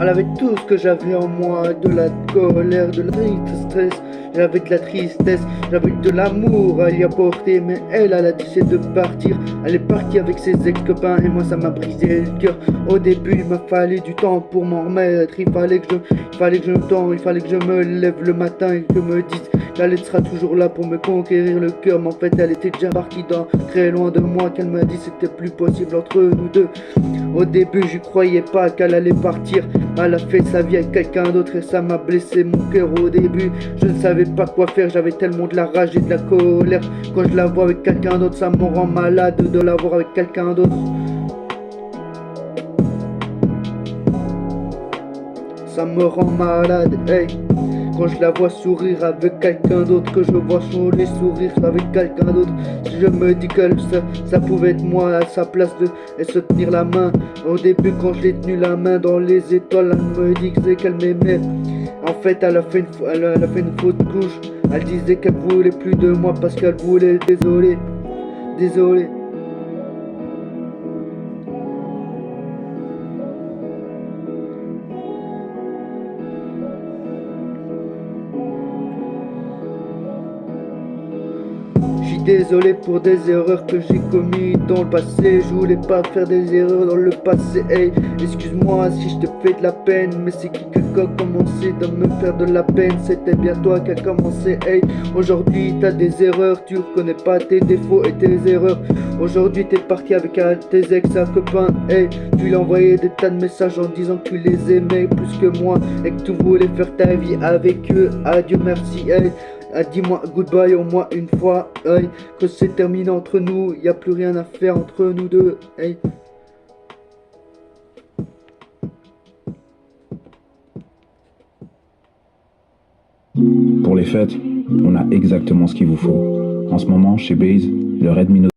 Elle avait tout ce que j'avais en moi, de la colère, de la tristesse, j'avais de la tristesse, j'avais de l'amour à y apporter, mais elle a décidé de partir, elle est partie avec ses ex-copains et moi ça m'a brisé le cœur. Au début il m'a fallu du temps pour m'en remettre, il fallait que je me lève le matin et que je me dise qu'elle sera toujours là pour me conquérir le cœur, mais en fait elle était déjà partie très loin de moi, qu'elle m'a dit c'était plus possible entre nous deux. Au début je croyais pas qu'elle allait partir, elle a fait sa vie avec quelqu'un d'autre et ça m'a blessé mon cœur. Au début je ne savais pas quoi faire, j'avais tellement de la rage et de la colère. Quand je la vois avec quelqu'un d'autre ça me rend malade de la voir avec quelqu'un d'autre. Ça me rend malade, hey. Quand je la vois sourire avec quelqu'un d'autre, que je vois son les sourire avec quelqu'un d'autre, je me dis que ça pouvait être moi à sa place et se tenir la main. Au début quand je l'ai tenu la main dans les étoiles, elle me disait qu'elle m'aimait. En fait elle a fait une fausse couche. Elle disait qu'elle voulait plus de moi parce qu'elle voulait, désolé. Je suis désolé pour des erreurs que j'ai commises dans le passé. Je voulais pas faire des erreurs dans le passé. Hey, excuse-moi si je te fais de la peine, mais c'est qui a commencé de me faire de la peine? C'était bien toi qui a commencé. Hey, aujourd'hui t'as des erreurs, tu reconnais pas tes défauts et tes erreurs. Aujourd'hui t'es parti avec tes ex-copains. Hey, tu lui as envoyé des tas de messages en disant que tu les aimais plus que moi et que tu voulais faire ta vie avec eux. Adieu, merci. Hey. Dis-moi goodbye au moins une fois, hey, que c'est terminé entre nous, y a plus rien à faire entre nous deux, hey. Pour les fêtes, on a exactement ce qu'il vous faut. En ce moment, chez Base, le Redmi Note